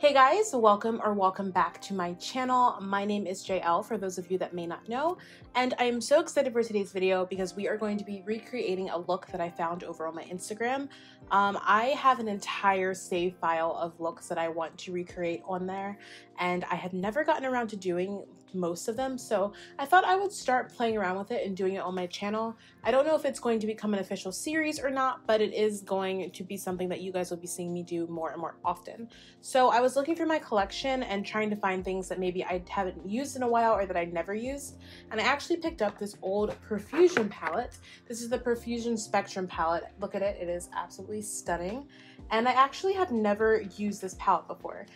Hey guys, welcome back to my channel. My name is JL for those of you that may not know, and I am so excited for today's video because we are going to be recreating a look that I found over on my Instagram. I have an entire save file of looks that I want to recreate on there, and I have never gotten around to doing most of them, so I thought I would start playing around with it and doing it on my channel. I don't know if it's going to become an official series or not, but it is going to be something that you guys will be seeing me do more and more often. So I was looking through my collection and trying to find things that maybe I haven't used in a while or that I never used, and I actually picked up this old Profusion palette. This is the Profusion Spectrum palette. Look at it, it is absolutely stunning, and I actually have never used this palette before.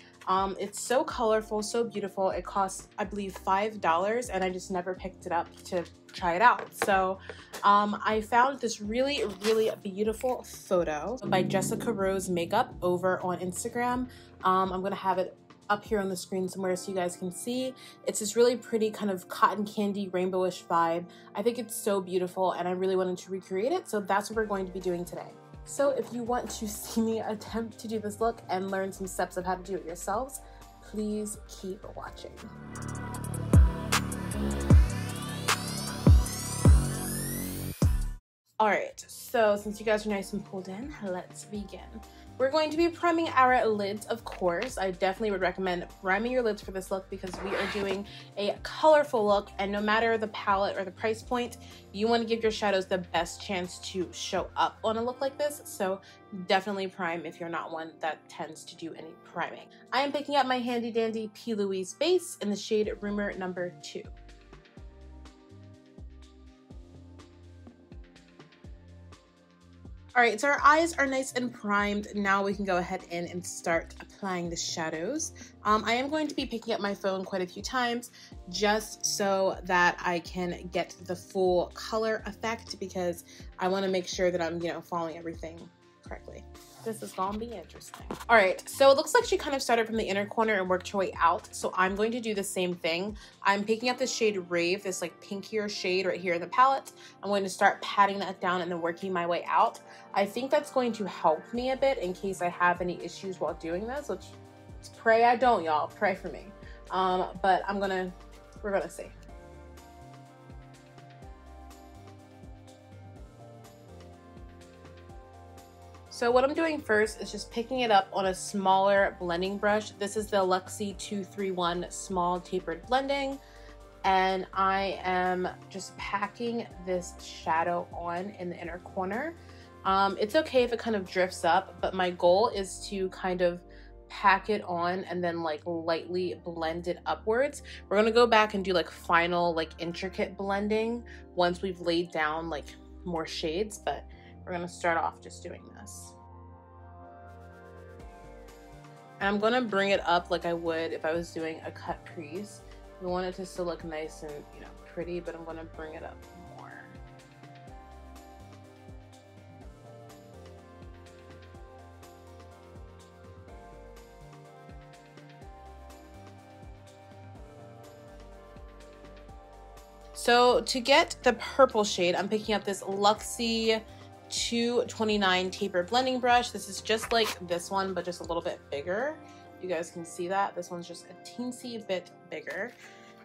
It's so colorful, so beautiful. It costs, I believe, $5, and I just never picked it up to try it out. So I found this really beautiful photo by Jessica Rose Makeup over on Instagram. I'm gonna have it up here on the screen somewhere so you guys can see. It's this really pretty kind of cotton candy rainbowish vibe. I think it's so beautiful, and I really wanted to recreate it, so that's what we're going to be doing today. So if you want to see me attempt to do this look and learn some steps of how to do it yourselves, please keep watching. Alright, so since you guys are nice and pulled in, let's begin. We're going to be priming our lids, of course. I definitely would recommend priming your lids for this look because we are doing a colorful look, and no matter the palette or the price point, you want to give your shadows the best chance to show up on a look like this, so definitely prime if you're not one that tends to do any priming. I am picking up my handy dandy P. Louise base in the shade Rumor number 2. All right, so our eyes are nice and primed. Now we can go ahead and start applying the shadows. I am going to be picking up my phone quite a few times just so that I can get the full color effect because I want to make sure that I'm, following everything correctly. This is gonna be interesting. All right, so it looks like she kind of started from the inner corner and worked her way out. So I'm going to do the same thing. I'm picking up the shade Rave, this like pinkier shade right here in the palette. I'm going to start patting that down and then working my way out. I think that's going to help me a bit in case I have any issues while doing this, which pray I don't, y'all. Pray for me. But we're gonna see. So what I'm doing first is just picking it up on a smaller blending brush. This is the Luxie 231 small tapered blending, and I am just packing this shadow on in the inner corner. It's okay if it kind of drifts up, but my goal is to kind of pack it on and then like lightly blend it upwards. We're gonna go back and do like final like intricate blending once we've laid down like more shades, but we're gonna start off just doing this. And I'm gonna bring it up like I would if I was doing a cut crease. We want it to still look nice and pretty, but I'm gonna bring it up more. So to get the purple shade, I'm picking up this Luxie 229 taper blending brush. This is just like this one, but just a little bit bigger. You guys can see that. This one's just a teensy bit bigger.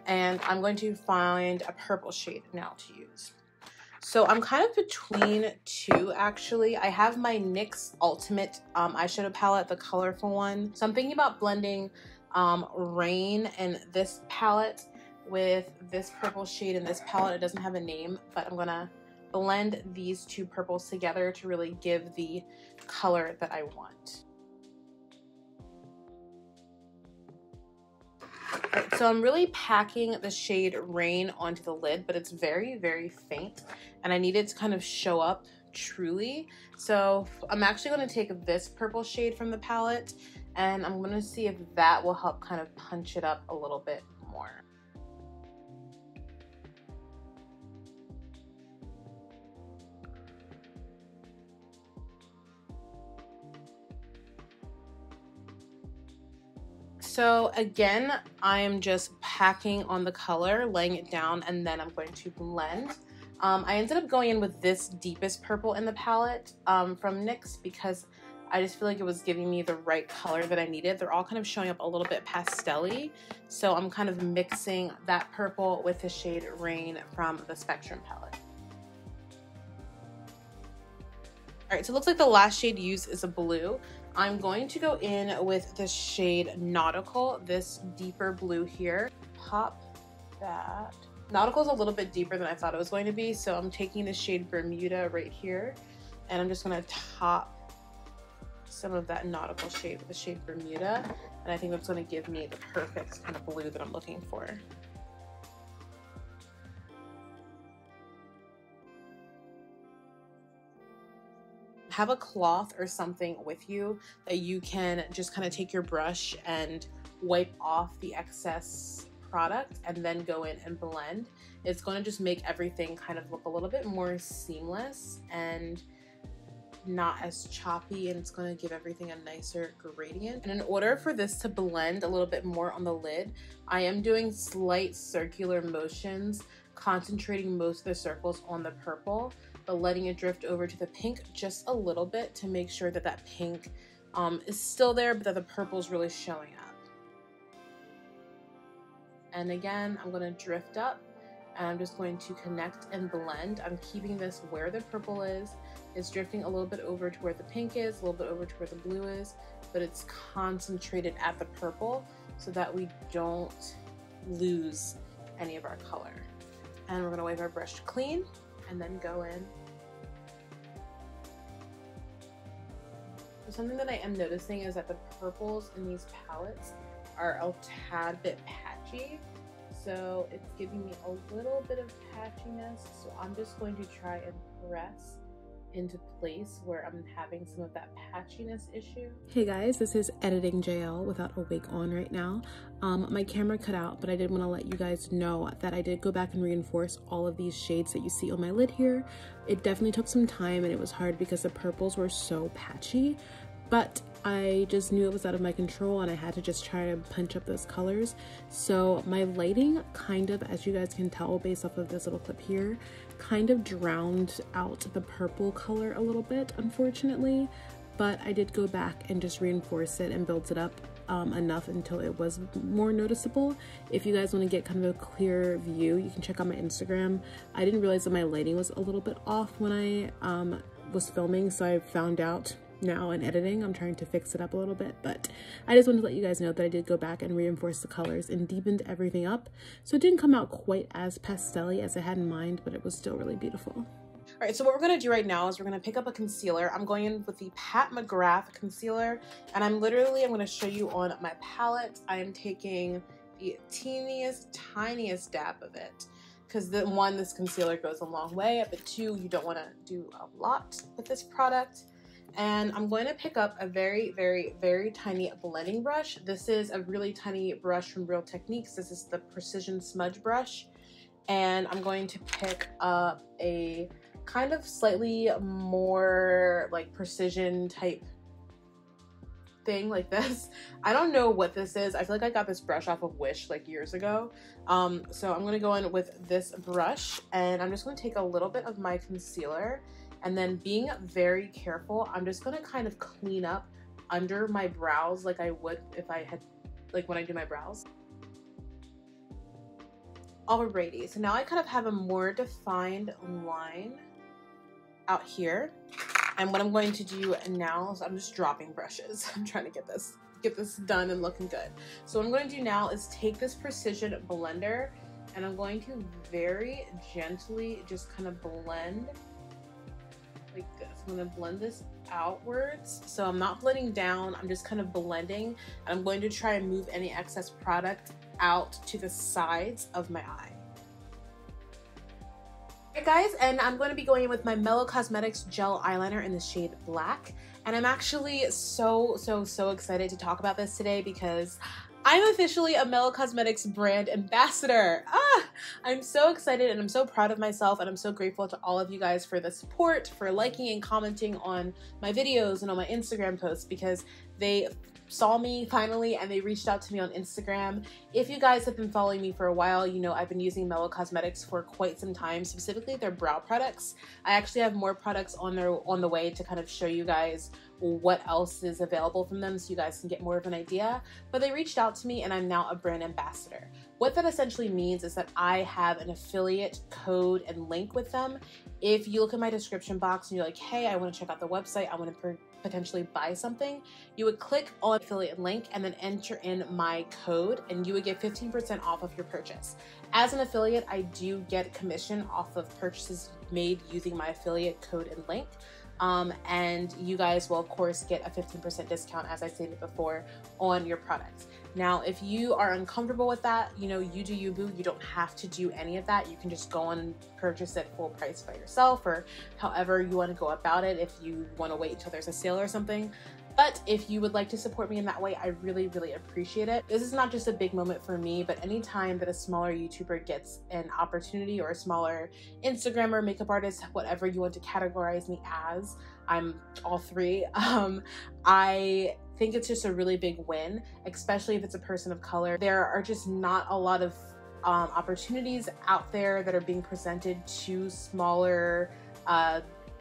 And I'm going to find a purple shade now to use. So I'm kind of between two, actually. I have my NYX Ultimate eyeshadow palette, the colorful one. So I'm thinking about blending Rain and this palette with this purple shade in this palette. It doesn't have a name, but I'm gonna blend these two purples together to really give the color that I want. Right, so I'm really packing the shade Rain onto the lid, but it's very faint, and I need it to kind of show up truly. So I'm actually going to take this purple shade from the palette, and I'm going to see if that will help kind of punch it up a little bit more. So again, I am just packing on the color, laying it down, and then I'm going to blend. I ended up going in with this deepest purple in the palette from NYX because I just feel like it was giving me the right color that I needed. They're all kind of showing up a little bit pastel-y, so I'm kind of mixing that purple with the shade Rain from the Spectrum palette. All right, so it looks like the last shade used is a blue. I'm going to go in with the shade Nautical, this deeper blue here. Pop that. Nautical is a little bit deeper than I thought it was going to be, so I'm taking the shade Bermuda right here, and I'm just gonna top some of that Nautical shade with the shade Bermuda, and I think that's gonna give me the perfect kind of blue that I'm looking for. Have a cloth or something with you that you can just kind of take your brush and wipe off the excess product and then go in and blend. It's going to just make everything kind of look a little bit more seamless and not as choppy, and it's going to give everything a nicer gradient. And in order for this to blend a little bit more on the lid, I am doing slight circular motions, concentrating most of the circles on the purple, but letting it drift over to the pink just a little bit to make sure that that pink is still there, but that the purple is really showing up. And again, I'm going to drift up, and I'm just going to connect and blend. I'm keeping this where the purple is. It's drifting a little bit over to where the pink is, a little bit over to where the blue is, but it's concentrated at the purple so that we don't lose any of our color. And we're going to wipe our brush clean and then go in. So something that I am noticing is that the purples in these palettes are a tad bit patchy, so it's giving me a little bit of patchiness, so I'm just going to try and press into place where I'm having some of that patchiness issue. Hey guys, this is Editing JL without a wig on right now. My camera cut out, but I did want to let you guys know that I did go back and reinforce all of these shades that you see on my lid here. It definitely took some time and it was hard because the purples were so patchy, but I just knew it was out of my control and I had to just try to punch up those colors. So my lighting kind of, as you guys can tell based off of this little clip here, kind of drowned out the purple color a little bit, unfortunately, but I did go back and just reinforce it and build it up enough until it was more noticeable. If you guys want to get kind of a clear view, you can check out my Instagram. I didn't realize that my lighting was a little bit off when I was filming, so I found out now in editing. I'm trying to fix it up a little bit, but I just wanted to let you guys know that I did go back and reinforce the colors and deepened everything up, so it didn't come out quite as pastel-y as I had in mind, but it was still really beautiful. All right, so what we're gonna do right now is we're gonna pick up a concealer. I'm going in with the Pat McGrath concealer, and I'm gonna show you on my palette. I am taking the teeniest, tiniest dab of it, because one, this concealer goes a long way, but two, you don't wanna do a lot with this product. And I'm going to pick up a very, very, very tiny blending brush. This is a really tiny brush from Real Techniques. This is the Precision Smudge brush. And I'm going to pick up a kind of slightly more like precision type thing like this. I don't know what this is. I feel like I got this brush off of Wish like years ago. So I'm going to go in with this brush, and I'm just going to take a little bit of my concealer. And then, being very careful, I'm just gonna kind of clean up under my brows like I would if I had, like when I do my brows. Alrighty, so now I kind of have a more defined line out here. And what I'm going to do now is I'm just dropping brushes. I'm trying to get this done and looking good. So what I'm going to do now is take this Precision blender, and I'm going to very gently just kind of blend like this. I'm going to blend this outwards, so I'm not blending down, I'm just kind of blending, and I'm going to try and move any excess product out to the sides of my eye. Alright guys, and I'm going to be going in with my Mellow Cosmetics gel eyeliner in the shade Black, and I'm actually so excited to talk about this today because I'm officially a Mellow Cosmetics brand ambassador. I'm so excited and I'm so proud of myself, and I'm so grateful to all of you guys for the support, for liking and commenting on my videos and on my Instagram posts, because they saw me finally and they reached out to me on Instagram. If you guys have been following me for a while, you know I've been using MELLOW Cosmetics for quite some time, specifically their brow products. I actually have more products on the way to kind of show you guys what else is available from them so you guys can get more of an idea. But they reached out to me and I'm now a brand ambassador. What that essentially means is that I have an affiliate code and link with them. If you look at my description box and you're like, hey, I want to check out the website, I want to potentially buy something, you would click on affiliate link and then enter in my code and you would get 15% off of your purchase. As an affiliate, I do get commission off of purchases made using my affiliate code and link. And you guys will of course get a 15% discount, as I stated before, on your products. Now, if you are uncomfortable with that, you know, you do you boo. You don't have to do any of that. You can just go on and purchase it full price by yourself, or however you want to go about it if you want to wait until there's a sale or something. But if you would like to support me in that way, I really, really appreciate it. This is not just a big moment for me, but anytime that a smaller YouTuber gets an opportunity, or a smaller Instagrammer, makeup artist, whatever you want to categorize me as, I'm all three. I think it's just a really big win, especially if it's a person of color. There are just not a lot of opportunities out there that are being presented to smaller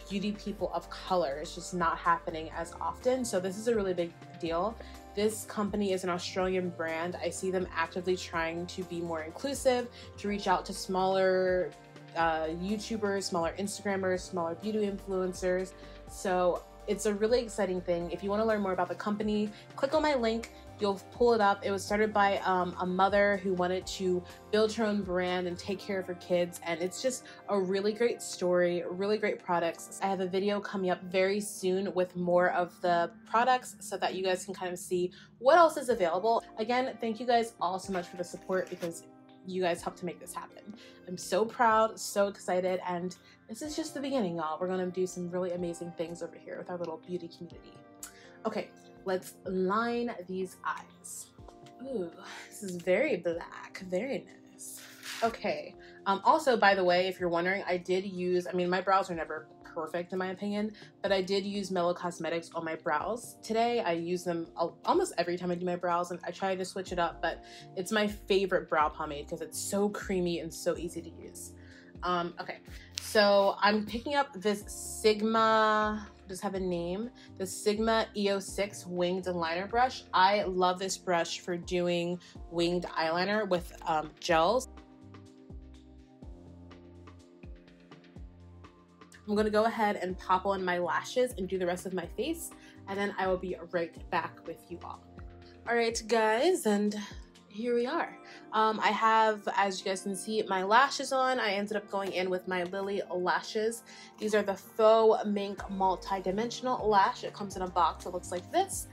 beauty people of color. It's just not happening as often. So this is a really big deal. This company is an Australian brand. I see them actively trying to be more inclusive, to reach out to smaller YouTubers, smaller Instagrammers, smaller beauty influencers. So it's a really exciting thing. If you want to learn more about the company, click on my link. You'll pull it up. It was started by a mother who wanted to build her own brand and take care of her kids. And it's just a really great story, really great products. I have a video coming up very soon with more of the products so that you guys can kind of see what else is available. Again, thank you guys all so much for the support, because you guys helped to make this happen. I'm so proud, so excited, and this is just the beginning, y'all. We're gonna do some really amazing things over here with our little beauty community. Okay, let's line these eyes. Ooh, this is very black, very nice. Okay, also, by the way, if you're wondering, I did use, I mean, my brows are never perfect in my opinion, but I did use MELLOW Cosmetics on my brows today. I use them almost every time I do my brows, and I try to switch it up, but it's my favorite brow pomade because it's so creamy and so easy to use. Okay, so I'm picking up this Sigma, does have a name, the Sigma EO6 winged liner brush. I love this brush for doing winged eyeliner with gels. I'm gonna go ahead and pop on my lashes and do the rest of my face, and then I will be right back with you all. All right, guys, and here we are. I have, as you guys can see, my lashes on. I ended up going in with my Lily lashes. These are the faux mink multi-dimensional lash. It comes in a box that looks like this.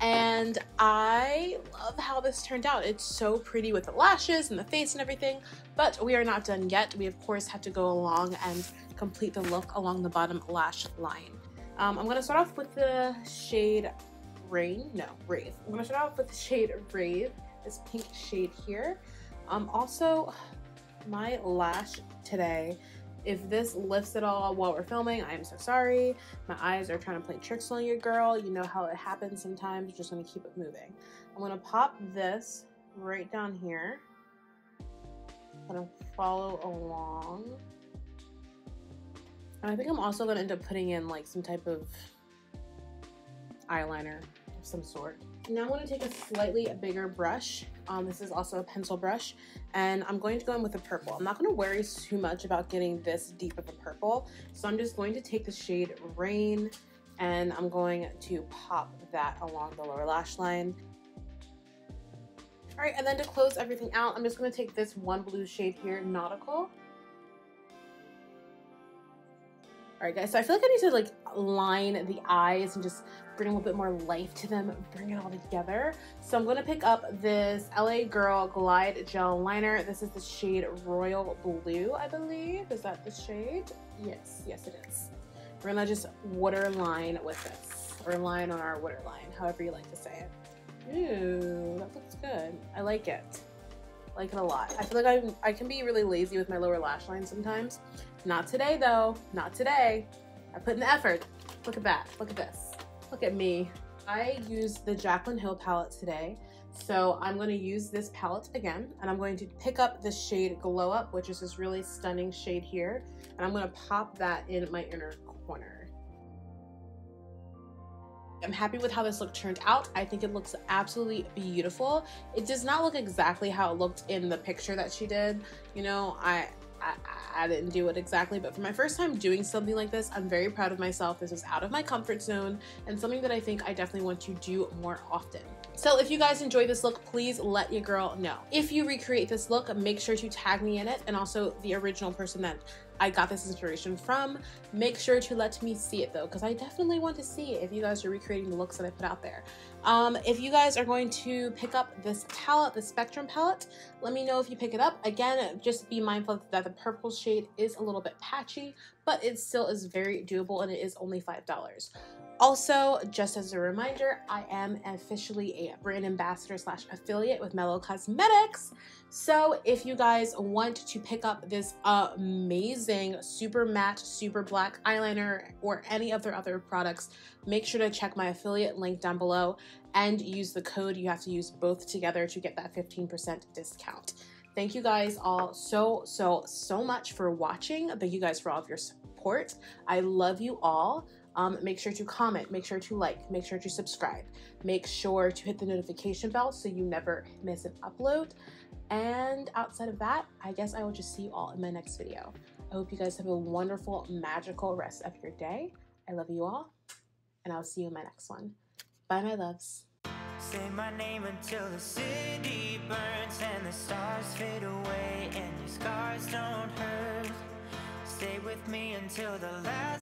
And I love how this turned out. It's so pretty with the lashes and the face and everything, but we are not done yet. We of course have to go along and complete the look along the bottom lash line. I'm gonna start off with the shade Rave. I'm gonna start off with the shade Rave, this pink shade here. Also, my lash today, if this lifts at all while we're filming, I'm so sorry. My eyes are trying to play tricks on you, girl. You know how it happens sometimes. You're just gonna keep it moving. I'm gonna pop this right down here. Gonna follow along. And I think I'm also gonna end up putting in like some type of eyeliner of some sort. Now I'm going to take a slightly bigger brush. This is also a pencil brush, and I'm going to go in with a purple. I'm not going to worry too much about getting this deep of a purple, so I'm just going to take the shade Rain, and I'm going to pop that along the lower lash line. All right, and then to close everything out, I'm just going to take this one blue shade here, Nautical. All right, guys, so I feel like I need to like line the eyes and just bring a little bit more life to them, bring it all together. So I'm gonna pick up this LA Girl Glide Gel Liner. This is the shade Royal Blue, I believe. Is that the shade? Yes, yes it is. We're gonna just waterline with this, or line on our waterline, however you like to say it. Ooh, that looks good. I like it. I like it a lot. I feel like I can be really lazy with my lower lash line sometimes. Not today though, not today. I put in the effort. Look at that, look at this. Look at me. I used the Jaclyn Hill palette today, so I'm going to use this palette again, and I'm going to pick up the shade Glow Up, which is this really stunning shade here, and I'm going to pop that in my inner corner. I'm happy with how this look turned out. I think it looks absolutely beautiful. It does not look exactly how it looked in the picture that she did. You know, I didn't do it exactly, but for my first time doing something like this, I'm very proud of myself. This is out of my comfort zone and something that I think I definitely want to do more often. So if you guys enjoy this look, please let your girl know. If you recreate this look, make sure to tag me in it, and also the original person that I got this inspiration from. Make sure to let me see it though, because I definitely want to see it if you guys are recreating the looks that I put out there. If you guys are going to pick up this palette, the Spectrum palette, let me know if you pick it up. Again, just be mindful that the purple shade is a little bit patchy, but it still is very doable, and it is only $5. Also, just as a reminder, I am officially a brand ambassador / affiliate with MELLOW Cosmetics. So if you guys want to pick up this amazing super matte, super black eyeliner or any of their other products, make sure to check my affiliate link down below and use the code. You have to use both together to get that 15% discount. Thank you guys all so much for watching. Thank you guys for all of your support. I love you all. Make sure to comment, make sure to like, make sure to subscribe, make sure to hit the notification bell so you never miss an upload. And outside of that, I guess I will just see you all in my next video. I hope you guys have a wonderful, magical rest of your day. I love you all, and I'll see you in my next one. Bye, my loves. Say my name until the city burns and the stars fade away and your scars don't hurt. Stay with me until the last